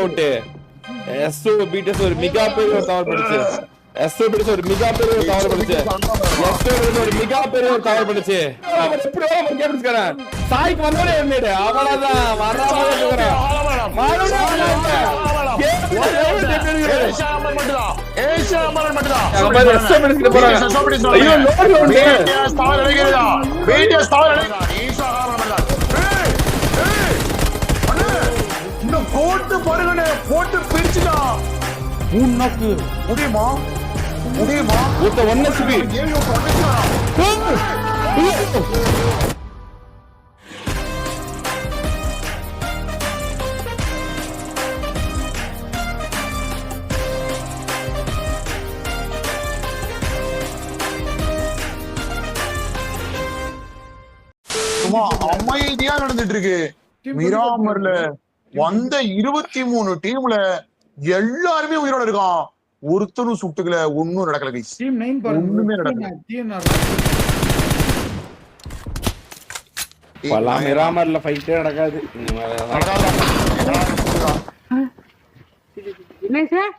Out SO பீட்டஸ் ஒரு மிகப்பெரிய ஒரு தவறு பண்ணுச்சு. எஸ்ஓ பீட்டஸ் ஒரு மிகப்பெரிய ஒரு தவறு பண்ணுச்சு. எஸ்ஓ பீட்டஸ் ஒரு மிகப்பெரிய ஒரு தவறு பண்ணுச்சு. எப்படி ஒரு கேம் பிடிச்சாரன் சாய்க்கு வந்தோனே என்னடே அவ்வளவுதான் வராம இருக்கறேன். மாறுடா ஏஷா அமர் மட்டும்தான். அவங்க எஸ்ஓ பீட்டஸ் போறாங்க. ஐயோ லோட் உண்டு. ஸ்டார் அடிக்குதா. பீட்டஸ் ஸ்டார் அடிக்குதா. ஈஷா அமர் மட்டும்தான். போட்டு பாருங்கண்ணே போட்டு பிரிச்சுடா. 3 நாக்கு முடியுமா ஒருத்த 1 HP அமைதியா நடந்துட்டு இருக்கு. மிராமர்ல வந்த 23 டீம்ல எல்லாருமே உயிரோட இருக்கான். ஒருத்தரும் சுட்டுக்கல, ஒன்னும் நடக்கல. ஒண்ணுமே நடக்கல. மிராமர்ல ஃபைட்டே நடக்காது. என்ன சார்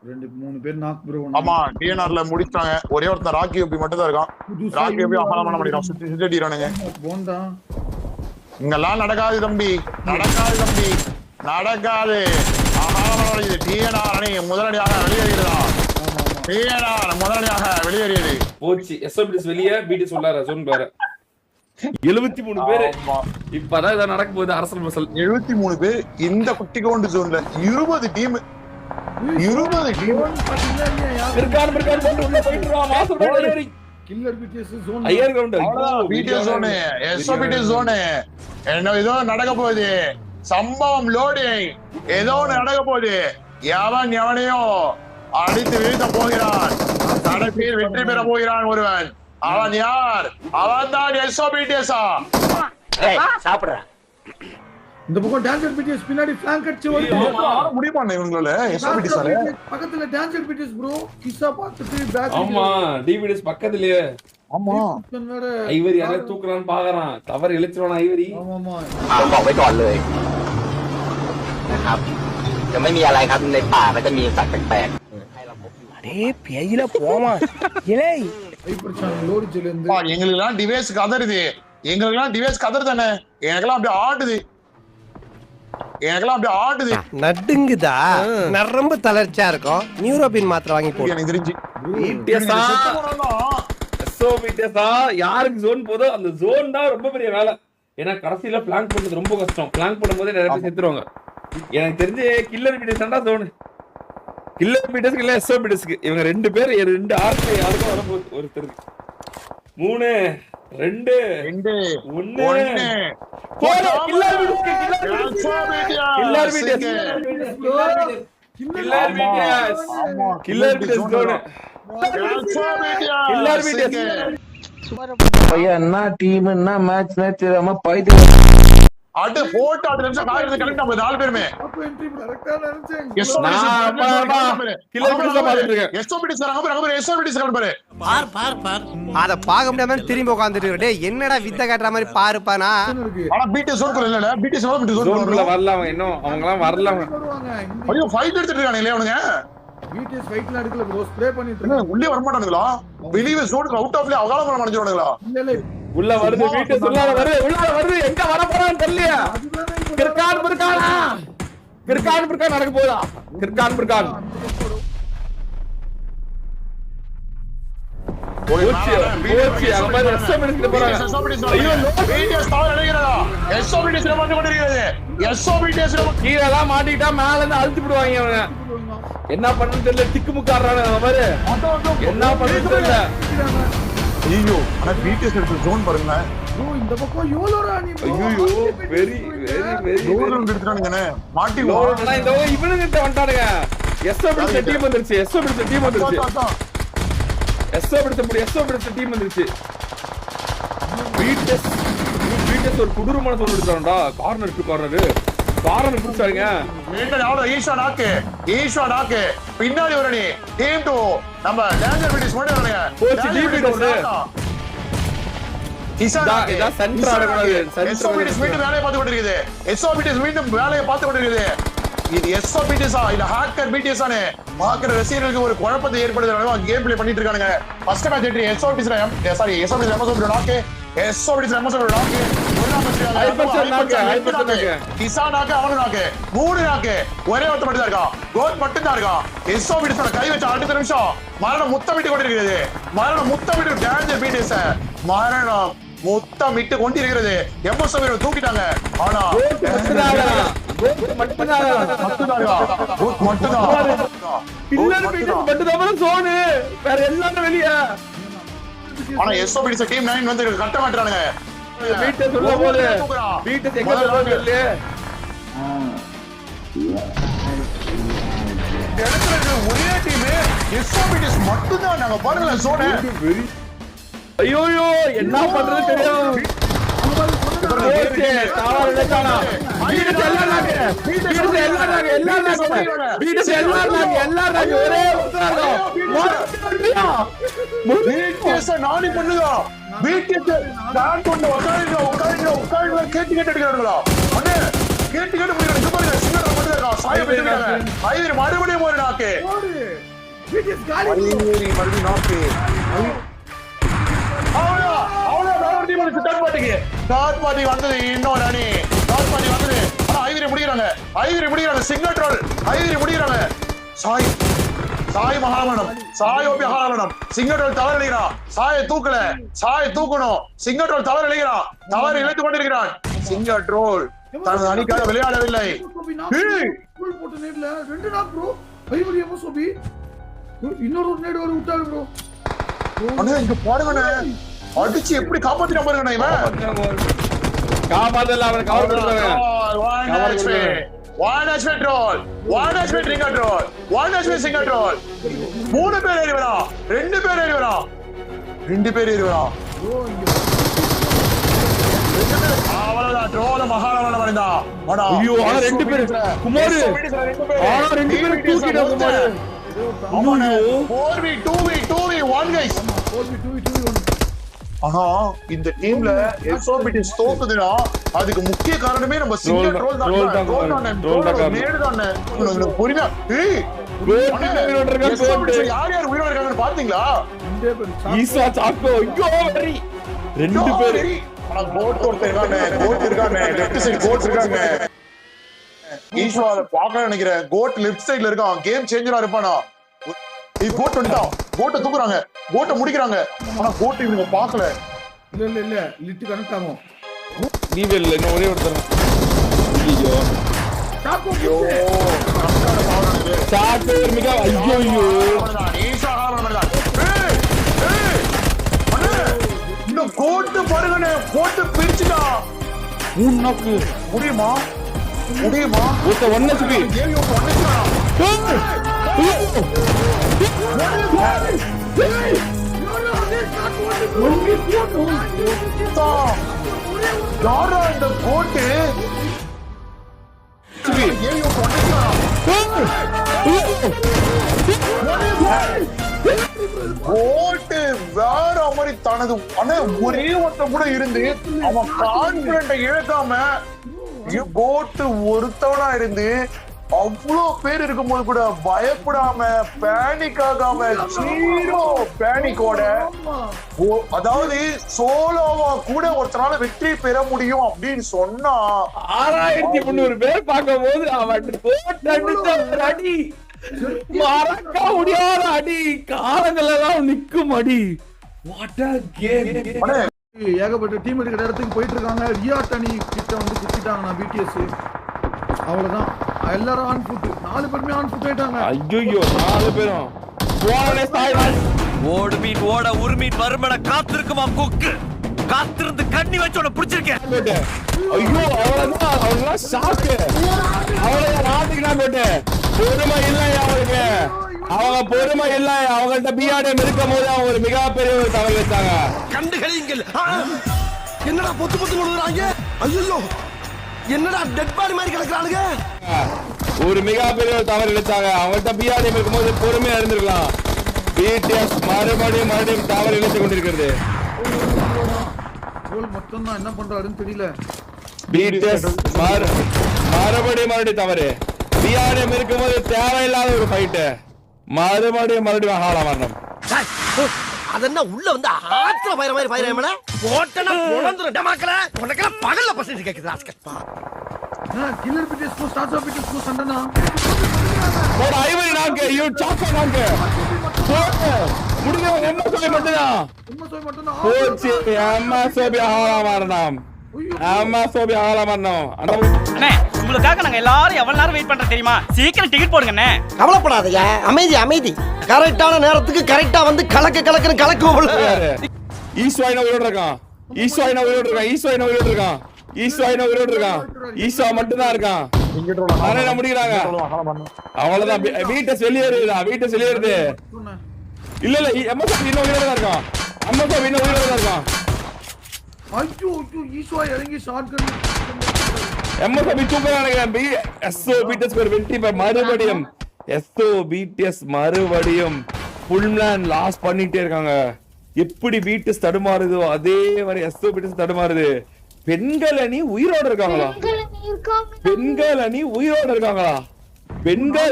ரெண்டு 3 பேர் நாக் ப்ரோ. ஆமா டிஎன்ஆர்ல முடிச்சாங்க. ஒரே ஒருத்தன் ராக்கி ஓபி மட்டும் தான் இருக்கான். ராக்கி ஓபி அகல பண்ண முடியல. சுத்திட்டீரானுங்க. போண்டா இங்கெல்லாம் நடக்காது தம்பி, நடக்காது. அகல டிஎன்ஆர் அணி முதலடியாக வெளியேறியதா. டிஎன்ஆர் முதலடியாக வெளியேறியது. போச்சு. எஸ்ஓபிடிஸ் வெளியே பீட்டிஸ் உள்ளார ஜோன் பாரு. 73 பேர். இப்பதான் இத நடக்க போகுது அரசல் மசல். 73 பேர் இந்த குட்டி கவுண்ட் ஜோன்ல 20 டீம். 20 டீம் இருக்கான் போட்டு உள்ள போயிடுறா. மாஸ்டர் போடுறீ. Killer BTS zone. ஐயர் count. BTS zone, SOBTS zone. என்ன ஏதோ நடக்க போகுது. சம்பவம் லோடிங். ஏதோ நடக்க போகுது. எவனையோ அடித்து வீழ்த்த போகிறான். கடைசியில் வெற்றி பெற போகிறான் ஒருவன். அவன் யார்? அவன் தான் எஸ்ஓபிடிஎஸ்ஆ. சாப்பிடுற இந்த பக்கம் டான்சர் பிடிஎஸ் பின்னாடி ஃபிளாங்க் அடிச்சு வருது. முடியுமா இவங்களால? எஸ்ஓபிடிஎஸ்ஆல பக்கத்துல டான்சர் பிடிஎஸ் ப்ரோ கிஸ்ஸா பார்த்துட்டு பேக். ஆமா டிபிடிஎஸ் பக்கத்துலயே. ஆமா ஐவரி யாரே தூக்குறான்னு பாக்குறான். தவறு இழுச்சுறான் ஐவரி. ஆமாமா ผมบอกไว้ก่อนเลยนะครับจะไม่มีอะไรครับในป่าก็จะมีสัตว์แปลกๆให้เราพบอยู่அடே பேயில போமா இலே ஹைப்பர் லோரிஜ்ல இருந்து எங்களுக்கெல்லாம் டிவைஸ் கதறுது. எங்களுக்கெல்லாம் டிவைஸ் கதறுதானே. எனக்கெல்லாம் அப்படியே ஆடுது. நடுங்குதா? நரம்பு தளர்ச்சியா இருக்கும். நியூரோபின் மாத்திரை வாங்கி போடு. எனக்கு தெரிஞ்சு யாருக்கு ஜோன் போதோ அந்த ஜோன் தான் ரொம்ப பெரிய வேலை. ஏன்னா கடைசியில பிளாங்க் பண்றது ரொம்ப கஷ்டம். பிளாங்க் பண்ணும்போது நிறைய பேர் செத்துருவாங்க. எனக்கு தெரிஞ்சு கில்லர் பீட்டஸ் தான் ஜோன். கில்லர் பீட்டஸ்க்கு இல்ல எஸ்ஓபிடிஸ்க்கு இவங்க 2 பேர் 2 ஆர்க்கு யாருக்கும் வரப்போகுது. ஒருத்தர் 3 2 1 என்ன டீம் என்ன மேட்ச் தெரியாம பைத்தியம் அடு போட்டு 10 நிமிஷம் காயிறது கரெக்ட்டா நம்ம 4 பேருமே அப்ப என்ட்ரி கரெக்ட்டா நினைச்சேன். எஸ்ஓபிடிஎஸ் பாரு. அத பாக்க முடியாம திரும்பி உட்கார்ந்துட்டு டேய் என்னடா வித்த காட்டுற மாதிரி பாருப்பானா. ஆனா பிடிஎஸ் ஜோன் இல்ல. பிடிஎஸ் ஜோன் வரல. அவங்க இன்னும் அவங்கலாம் வரல. ஐயோ ஃபைட் எடுத்துட்டு இருக்கானே அவனுங்க. பிடிஎஸ் ஃபைட்ல அடிக்கல ப்ரோ. ஸ்ப்ரே பண்ணிட்டு இருக்காங்க. உள்ளே வர மாட்டானுங்களா? வெளிய ஜோனுக்கு அவுட் ஆஃப்ல அவகால பண்ண நினைச்சுவானுங்களா? இல்ல உள்ள வருது. வீட்டு சொல்லாத வருது. எங்க வர போறான்னு தெரியல. கிர்கான் நடக்க போதா? கிர்கான் போச்சு. அங்க பாரு எஸ்ஓபிடிஸ் போறாங்க. ஐயோ பிடிஎஸ் ஸ்டார் அடிக்குறடா. எஸ்ஓபிடிஸ் வந்து கொண்டிருக்கிறது. எஸ்ஓபிடிஸ் கீழ எல்லாம் மாட்டிட்டா மேல இருந்து அழுத்தி விடுவாங்க அவங்க. என்ன பண்ணனும் தெரியல. திக்குமுக்கு ஆடுறாங்க பாரு. என்ன பண்ணனும் தெரியல. ஐயோ ஆனா பிடிஎஸ் எடுத்து ஜோன் பாருங்க. ப்ரோ இந்த பக்கம் யோலோரா நீ. ஐயோ வெரி யோலோரா எடுத்துட்டானுங்கனே. மாட்டி லோரா இந்த இவனுங்க கிட்ட வந்துட்டானுங்க. எஸ்ஓபிடிஸ் டீம் வந்துருச்சு. எஸ்ஓபிடிஸ் டீம் வந்துருச்சு. பிடிஎஸ் ஒரு குடுறமான சோல் எடுத்தான்டா. கார்னர் புடிச்சாங்க. மீண்டும் யாரோ ஈஷா நாக்கு பின்னாடி வரணி. டீம் 2 நம்ம டான்சர் பிடிஎஸ் மட்டும் வரணுங்க. போச்சு டிபிடிஎஸ். இதான் center ஆடக்கூடாது. Center எஸ்ஓபிடிஸ் மீண்டும் வேலையை பார்த்து கொண்டிருக்குது. எஸ்ஓபிடிஸ் மீண்டும் வேலையை பார்த்து கொண்டிருக்குது. இது எஸ்ஓபிடிஸா இல்ல ஹேக்கர் பிடிஎஸ்ஆனே ஹேக்கர் ரசிகர்களுக்கு ஒரு குழப்பத்தை ஏற்படுத்துற கேம் பிளே பண்ணிட்டு இருக்காங்க. ஃபர்ஸ்ட் மேட்ச் வெற்றி எஸ்ஓபிடிஸ் சாரி எஸ்ஓபிடிஸ் எம்எஸ் நாக்கு எஸ்ஓபிடிஸ் எம்எஸ் நாக்கு கிசானாக்கு அவனு நாக்கு 3 நாக்கு ஒரே ஒருத்த மட்டும் தான் இருக்கான். கோல் மட்டும் தான் இருக்கான். எஸ்ஓபிடிஸ் கை வச்ச அடுத்த நிமிஷம் மரணம் முத்தமிட்டு கொண்டிருக்கிறது. மரணம் முத்தமிட்டு டேஞ்சர் பிடிஎஸ் மரணம் முத்தமிட்டு கொண்டிருக்கிறது. எம்எஸ் தூக்கிட்டாங்க. ஆனா வேற எல்லாமே வெளியே. ஆனா எஸ்ஓபிடிஸ் டீம் 9 வந்து கட்ட மாட்டானுங்க. வீட்டை சொல்ல போது வீட்டை எங்க சொல்றாங்க இல்லையே. ஒரே டீம் எஸ்ஓபிடிஸ் மட்டும் தான். நாங்க பாருங்க சோனே ஐயோ என்ன பண்றது தெரியும். நானி பண்ணுதா வீட்டுக்கு நான் கொண்டு உட்காருங்க கேட்டு எடுக்கிறாங்களா அண்ணே கேட்டு முடிக்கிறாங்க. பாருங்க சிங்கர் மட்டும் இருக்கா சாய பேசுறாங்க. ஐயர் மறுபடியும் ஒரு நாக்கு மறுபடியும் நாக்கு தேர்ட் பார்ட்டி வந்தது. இன்னொரு அணி தேர்ட் பார்ட்டி வந்தது. ஆனா ஐவரி முடிக்கிறாங்க. சிங்கிள் ட்ரோல் ஐவரி முடிக்கிறாங்க. சாய் மகாமனம் சாய் ஓபி மகாமனம் சிங்கிள் ட்ரோல் தவறு இழைக்கிறான். சாயை தூக்கல சாயை தூக்கணும். சிங்கிள் ட்ரோல் தவறு இழைக்கிறான். தவறு இழைத்துக் கொண்டிருக்கிறான். சிங்கிள் ட்ரோல் தனது அணிக்காக விளையாடவில்லை. இன்னொரு நேடு ஒரு விட்டாரு ப்ரோ. இங்க பாருங்க அடிச்சு எப்படி காப்பாத்தினா பாருங்க இவன். காப்பாத்தல அவரை கவர் பண்ணுவாங்க. One HP troll, one HP trigger troll, one HP single troll. 3 பேர் ஏறி வரா, 2 பேர் ஏறி வரா, 2 பேர் ஏறி வரா. அவ்வளவுதான் troll மகாராணா வந்தா. ஐயோ ஆனா 2 பேர் குமார் ஆனா 2 பேர் தூக்கிட்ட குமார். ஆமாண்ணே 4v2v1 guys. 4v2v1. ஆனா இந்த டீம்ல எஸ்ஓபிடிஸ் தோக்குதுன்னா அதுக்கு முக்கிய காரணமே நம்ம சிங்கிள் ட்ரோல் தான். நேடு தான். புரியுதா? யார் யார் உயிரோட இருக்காங்கன்னு பாத்தீங்களா? ஈசா சாக்கோ ஐயோ வெரி 2 பேர். ஆனா கோட் இருக்கானே லெஃப்ட் சைடு கோட் இருக்காங்க. ஈஸ்வா அத பார்க்க நினைக்கிறேன். கோட் லெஃப்ட் சைடுல இருக்கான். கேம் சேஞ்சரா இருப்பானா? கோட் வந்துட்டான். கோட்டை தூக்குறாங்க. கோட்டை முடிக்கிறாங்க. ஆனா கோட்டை இவங்க பார்க்கல. இல்ல லிட் கனெக்ட் ஆகும். நீ வெல்ல இன்னும் ஒரே ஒருத்தர். ஐயோ சாக்கோ சாக்கோ மிக ஐயோ ஈஷா ஹாரன் இந்த கோட்டு பாருங்கனே கோட்டு பிரிச்சுடா. 3 நாக்கு முடியுமா ஒருத்த 1 HP கேம் 1 HP. யாரா இந்த கோட்டு கோட்டு வேற மாதிரி தனது ஒரே ஒருத்த கூட இருந்து அவன் கான்பிடன்ட இழக்காம கோட்டு ஒருத்தவனா இருந்து அவ்வளோ பேர் இருக்கும்போது கூட பயப்படாம பேனிக் ஆகாம ஜீரோ பேனிக்கோட அதாவது சோலோவா கூட ஒருத்தனால வெற்றி பெற முடியும் அப்படின்னு சொன்னா 6300 பேர் பார்க்கும் போது அவன் அடி மறக்க முடியாத அடி காலங்களெல்லாம் நிக்கும் அடி. What a game. ஏகப்பட்ட டீம் இருக்கிற இடத்துக்கு போயிட்டு இருக்காங்க. ரியாட் அணி கிட்ட வந்து குத்திட்டாங்க பிடிஎஸ். அவ்வளவுதான் எல்லாரும் ஆன் ஃபுட். 4 பேருமே ஆன் ஃபுட் ஆயிட்டாங்க. ஐயோ 4 பேரும் போனே ஸ்டைல். ஓடு மீன் ஓட உருமீன் வருமட காத்திருக்குமா கொக்கு. காத்திருந்து கண்ணி வச்சோட பிடிச்சிருக்கேன். ஐயோ அவளெல்லாம் ஷாக்கு. அவளை ராத்திரினா போட்டு பொறுமை இல்லை அவளுக்கு. அவங்க பொறுமை இல்லை. அவங்கள்ட்ட பிஆர்எம் இருக்கும் போது அவங்க ஒரு மிகப்பெரிய ஒரு தகவல் வச்சாங்க. கண்டுகளிங்கள் என்னடா பொத்து கொடுக்குறாங்க. ஐயோ என்னடா டெட் பாடி மாதிரி கிடக்குறானுங்க. ஒரு மிகப்பெரிய ஒரு தவறு இழைச்சாங்க. அவங்கள்ட்ட பிஆர்எம் இருக்கும்போது பொறுமையா இருந்திருக்கலாம். பிடிஎஸ் மறுபடியும் தவறு இழைத்துக் கொண்டிருக்கிறது. ரோல் மட்டும் தான் என்ன பண்றாருன்னு தெரியல. BTS மறுபடியும் தவறு. பிஆர்எம் இருக்கும்போது தேவையில்லாத ஒரு ஃபைட். மறுபடியும் ஹாலா வரணும். அதென்ன உள்ள வந்து ஆத்துல பயிர மாதிரி பயிரமேனா போட்டனா பொளந்துற டமாக்கல உனக்கு பகல்ல பசங்க கேக்குது ஆஸ்கப்பா. Killer BTS go start off BTS go சண்டனா. ஒரு ஐவரி நாங்க யூ சாக்கா நாங்க. முடிஞ்ச என்ன சொல்லி மட்டும்தான். போச்சு அம்மா சோபி ஹாலா வரணும். அம்மா சோபி ஹாலா வரணும். அண்ணே உங்களுக்காக நாங்க எல்லாரும் எவ்வளவு நேரம் வெயிட் பண்றோம் தெரியுமா? சீக்கிரம் டிக்கெட் போடுங்க அண்ணே. கவலைப்படாதயா, அமைதி அமைதி. கரெக்டான நேரத்துக்கு கரெக்டா வந்து கலக்குன்னு கலக்குவோம். ஈஸ்வாயின உயிரோட இருக்கான். ஈஸ்வாயின உயிரோட இருக்கான். ஈஸ்வா மட்டும் தான் இருக்கான். அரேனா முடிறாங்க. அவ்வளவுதான். BTS வெளியேறுது. இல்ல எம்எஸ் இன்னும் உயிரோட தான் இருக்கான். ஐயோ ஈஸ்வா இறங்கி ஷாட்கன். எம்எஸ் தூக்குறானுங்க. BTS ஒரு வெற்றி மறுபடியும். BTS மறுபடியும் ஃபுல் மேன் லாஸ் பண்ணிட்டே இருக்காங்க. எப்படி BTS தடுமாறுதோ அதே மாதிரி BTS தடுமாறுது. பெண்கள் அணி உயிரோட இருக்காங்களா? பெண்கள்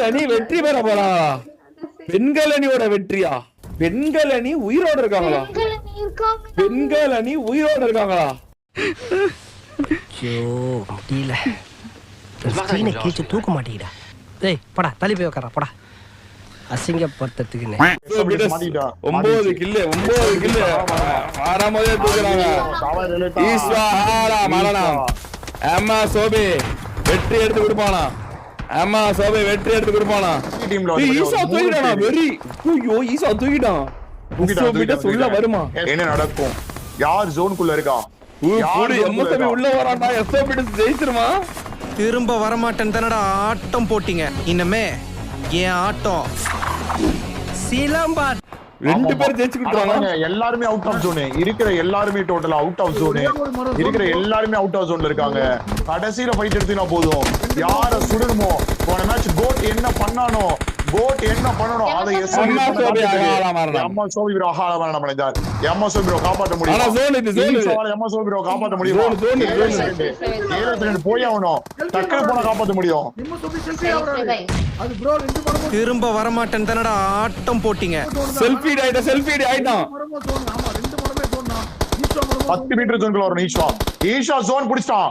அணி வெற்றி பெற போறாங்களா? பெண்கள் அணியோட வெற்றியா? பெண்கள் அணி உயிரோட இருக்காங்களா? ஐயோ முடியல. ஸ்கிரீனை கீச்சு தூக்க மாட்டேங்கடா. டேய் போடா தள்ளி போய் உட்கார போடா. அசிங்கப்படுத்துறதுக்குன்னு 9 கில்லு ஆறாமதே தூக்குறாங்க. ஈஸ்வா ஹாலா மரணம். அம்மா சோபி வெற்றி எடுத்து கொடுப்பானா? ஈஸ்வா தூக்கிட்டானா? வெரி ஐயோ ஈஸ்வா தூக்கிட்டான். சொல்ல வருமா? என்ன நடக்கும்? யார் ஜோனுக்குள்ள இருக்கா? உள்ள வரான்டா. ஜெயிச்சிருமா? திரும்ப வரமாட்டேன்னு தானடா ஆட்டம் போட்டீங்க. இன்னமே என் ஆட்டம் சிலம்பா. 2 பேர் ஜெயிச்சு கொடுத்தாங்க. எல்லாருமே அவுட் ஆஃப் ஜோன். இருக்கிற எல்லாருமே டோட்டலா அவுட் ஆஃப் ஜோன். எல்லாருமே அவுட் ஆஃப் ஜோன்ல இருக்காங்க. கடைசியில ஃபைட் எடுத்தீனா போதும். யார சுடணுமோ போன மேட்ச் கோட் என்ன பண்ணானோ அதை எம்மா சோபி ப்ரோ ஹாலா பண்ணிட்டார். எம்மா சோபி ப்ரோ காப்பாற்ற முடியும். எம்மா சோபி ப்ரோ காப்பாற்ற முடியும். 7 செகண்ட் போய் ஆகணும். டக்குனு போனா காப்பாற்ற முடியும். திரும்ப வரமாட்டேன்னு தானடா ஆட்டம் போட்டீங்க. செல்ஃபி ஆயிட்டான். 10 மீட்டர் ஜோன்குள்ள வரும். ஈஸ்வா ஜோன் புடிச்சான்.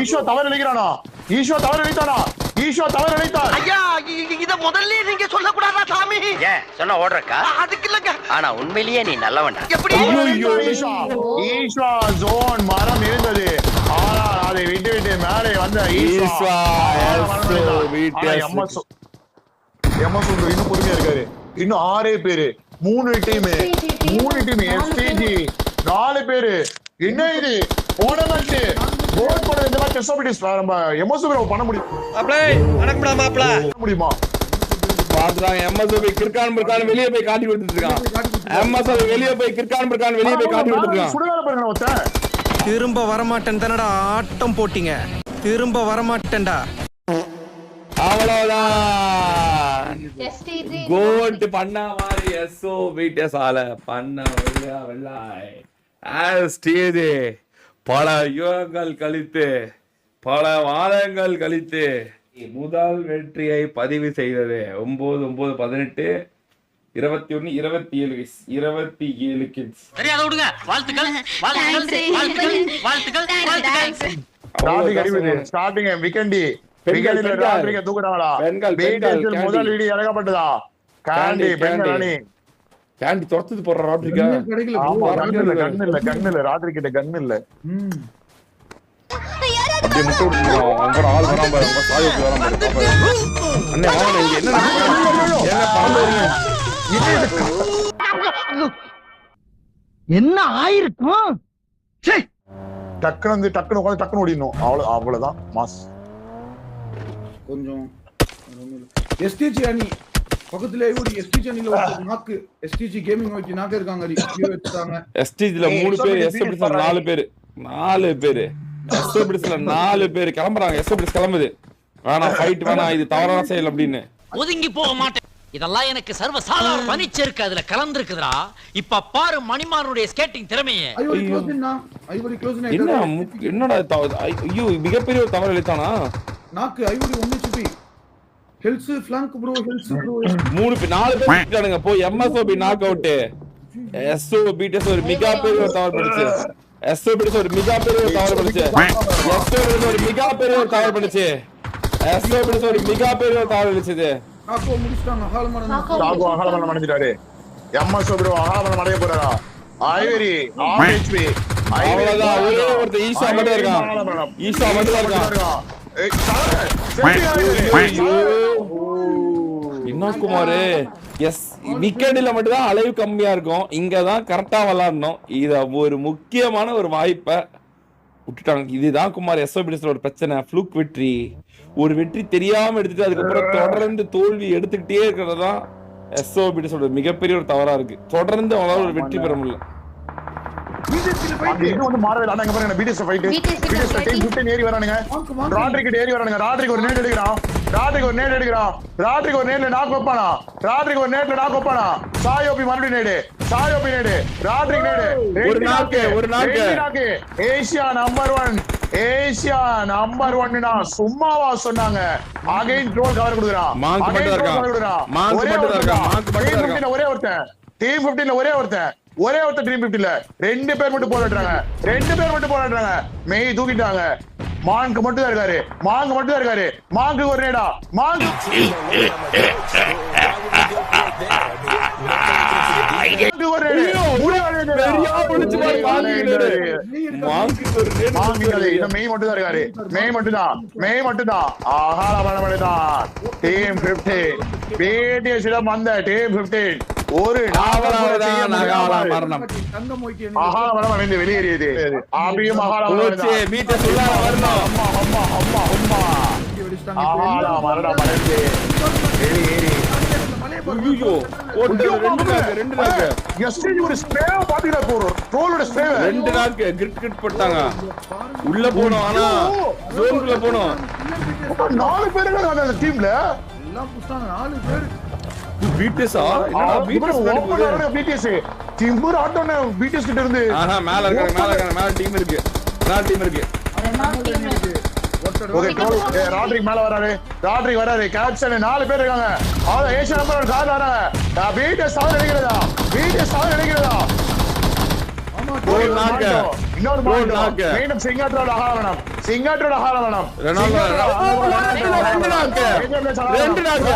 ஈஸ்வா தவறு நினைக்கிறானா? ஈஸ்வா தவறு நினைத்தான். ஐயா இத முதல்ல நீங்க சொல்ல கூடாதா சாமி? ஏன் சொன்ன ஓடுறக்கா? அதுக்கு இல்லங்க. ஆனா உண்மையிலேயே நீ நல்லவன்டா. எப்படி? ஈஸ்வா ஜோன் மரம் இருந்தது. ஆனா அதை விட்டு மேலே வந்த ஈஸ்வா எம்எஸ் இன்னும் பொறுமையா இருக்காரு. இன்னும் 6 பேரு. 3 டீம் STG 4 பேரு. என்ன இது? போன மேட்ச் கோல் போட இந்த மேட்ச் எஸ்ஓபிடிஸ் நம்ம எம்எஸ் பண்ண முடியும். முடியுமா? பாத்துறாங்க. எம்எஸ்ஓபி கிர்கான் பிரகான் வெளியே போய் காட்டி கொடுத்துட்டு இருக்கான். எம்எஸ்ஓபி வெளியே போய் கிர்கான் பிரகான் வெளியே போய் காட்டி கொடுத்துட்டு இருக்கான். சுடுகால பாருங்க ஒருத்தன். திரும்ப வரமாட்டேன்னு தானடா ஆட்டம் போட்டீங்க. திரும்ப வரமாட்டேன்டா. அவ்வளவுதான். கோட் பண்ண மாதிரி BTS ஆல பண்ண வெள்ளாய். STG பல யுகங்கள் கழித்து பல வாரங்கள் கழித்து முதல் வெற்றியை பதிவு செய்தது. 9-9-18 21 27 கிட்ஸ். தெரியாத விடுங்க. வாழ்த்துக்கள். ஸ்டார்டிங் வீக்கெண்டி ராத்திரிக்கு தூக்குறாங்களா? முதல் வீடியோ இறக்கப்பட்டதா? கேண்டி துரத்துது போற ராட்ரிகா. கண்ணு இல்ல ராத்திரி கிட்ட கண்ணு இல்ல. அப்படியே முட்டை விட்டுருக்கோம். அவங்க ஆள் வராம பாரு. அவங்க சாயத்து வராம பாரு. அண்ணே வாங்க இங்க என்ன என்ன ஆயிருக்கும்? டக்குனு உட்காந்து டக்குனு ஓடிடணும். அவ்வளவுதான் மாஸ். கொஞ்சம் STG அணி பக்கத்துல STG அணில ஒரு நாக்கு. STG கேமிங் வச்சு நாக்கு இருக்காங்க. STGல 3 பேர், SBDஸ்ல 4 பேர். SBDஸ்ல 4 பேர் கிளம்புறாங்க. SBDஸ் கிளம்புது. வேணாம் ஃபைட் வேணாம், இது தவறான செயல் அப்படின்னு ஒதுங்கி போக மாட்டேன். இதெல்லாம் எனக்கு சர்வ சாதாரண பனிச்சருக்கு அதுல கலந்துருக்குதுடா. இப்ப பாரு மணிமாறனுடைய ஸ்கேட்டிங் திறமையை. என்னடா ஐயோ மிகப்பெரிய ஒரு தவறு இழுத்தானா. நாக்கு Ivory 1 HP health flank bro health bro 4 பேர் இருக்கானுங்க. போ எம்எஸ்ஓபி நாக் அவுட். எஸ்ஓபிடிஎஸ் ஒரு மிகப்பெரிய ஒரு தவறு பண்ணுச்சு. எஸ்ஓபிடிஎஸ் ஒரு மிகப்பெரிய ஒரு தவறு பண்ணுச்சு. எஸ்ஓபிடிஎஸ் ஒரு மிகப்பெரிய ஒரு தவறு பண்ணுச்சு. எஸ்ஓபிடிஎஸ் ஒரு மிகப்பெரிய ஒரு தவறு பண்ணுச்சு. நாக்கு முடிச்சிட்டாங்க. அகாலமரணம் அடைஞ்சிட்டாரு. எம்எஸ் ப்ரோ அகாலமரணம் அடைய போறாரா. ஐவரி ஆர்ஹெச்பி அவ்வளவுதான். ஒரே ஒருத்தர் ஈஷா மட்டும் இருக்கான். ஈஷா மட்டும் இருக்கான். வினோத் குமார் எஸ் விக்கெட்ல மட்டும் தான் அளவு கம்மியா இருக்கும். இங்கதான் கரெக்டா விளையாடணும். இத ஒரு முக்கியமான ஒரு வாய்ப்பை விட்டுட்டாங்க. இதுதான் குமார் எஸ்ஓபிடிஎஸ்ல ஒரு பிரச்சனை. ஃப்ளூக் வெற்றி, ஒரு வெற்றி தெரியாம எடுத்துட்டு அதுக்கப்புறம் தொடர்ந்து தோல்வி எடுத்துக்கிட்டே இருக்கிறது தான் எஸ்ஓபிடிஎஸ் மிகப்பெரிய ஒரு தவறா இருக்கு. தொடர்ந்து அவங்களால ஒரு வெற்றி பெற முடியல. இது வந்து மாறவே இல்ல. அங்க பாருங்க பிடிஎஸ் ஃபைட். பிடிஎஸ் 10-15 ஏறி வரானுங்க. ராட்ரிக் ஏறி வரானுங்க. ராட்ரிக் ஒரு நேட் எடுக்கறான். ராட்ரிக் ஒரு நேட்ல நாக் வைப்பானா. ராட்ரிக் ஒரு நேட்ல நாக் வைப்பானா. சாயோபி மறுபடியும் நேட். சாயோபி நேட். ராட்ரிக் நேட். ஒரு நாக்கு. ஏசியா நம்பர் 1 னா சும்மாவா சொன்னாங்க. அகைன் ட்ரோல் கவர் கொடுக்கறான். மாங்க் மட்டும் இருக்கான். ஒரே ஒருத்தன் டீம் 15ல ஒரே ஒருத்தர் டீம் 15ல 2 பேர் மட்டும் போராடுறாங்க. மெய் தூக்கிட்டாங்க. மாங்க் மட்டும் தான் இருக்காரு. மாங்க் ஒரு நேடா. மாங்க் மெய் மட்டும் தான் இருக்காரு. மெய் மட்டும் தான். ஆஹா டீம் 15 பிடிஎஸ் வந்த டீம் 15 ஒரு வெளியேறியது. உள்ள போனோம். ஆனா ஜோனுக்குள்ள போனோம். 4 பேர் அந்த டீம்ல. பிடிஎஸ் டிம்பர் ஆட்டோன பிடிஎஸ் கிட்ட இருந்து மேல இருக்காங்க. மேல டீம் இருக்கு. ஓகே ராட்ரிக் மேல வராரு. கேப்டன் 4 பேர் இருக்காங்க. ஆனா ஏசியா நம்பர் கார் வராங்க. பிடிஎஸ் சாவ நினைக்கிறதா. இன்னொரு நாக்கு. மீண்டும் சிங்காட்டரோட அகாலமரணம். ரெண்டு நாக்கு.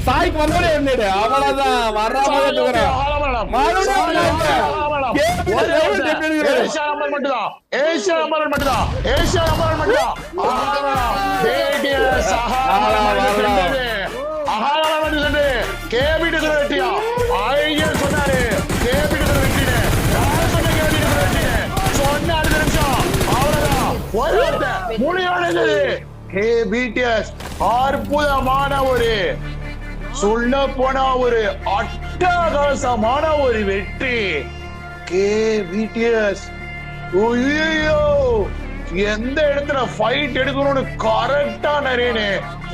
சாய்க்கு வந்தோடே அவ்வளவுதான். அற்புதமான ஒரு சொல்ல போனா ஒரு அட்டகாசமான ஒரு வெற்றி. பிடிஎஸ் எந்த இடத்துல ஃபைட் எடுக்கணும்னு கரெக்டா நிறைய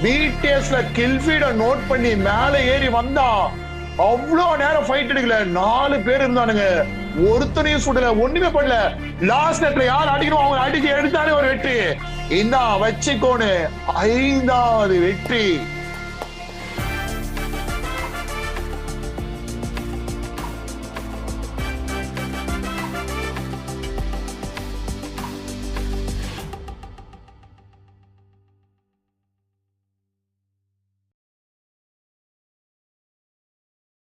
பிடிஎஸ்ல கில்ஃபீட நோட் பண்ணி மேல ஏறி வந்தா அவ்வளவு நேரம் ஃபைட் எடுக்கல. 4 பேர் இருந்தானுங்க. ஒருத்தனையும் சுடல. ஒண்ணுமே பண்ணல. லாஸ்ட் நேரத்துல யார் அடிக்கணும் அவங்க அடிச்சு எடுத்தாலே ஒரு வெற்றி. இந்த வச்சுக்கோன்னு 5வது வெற்றி.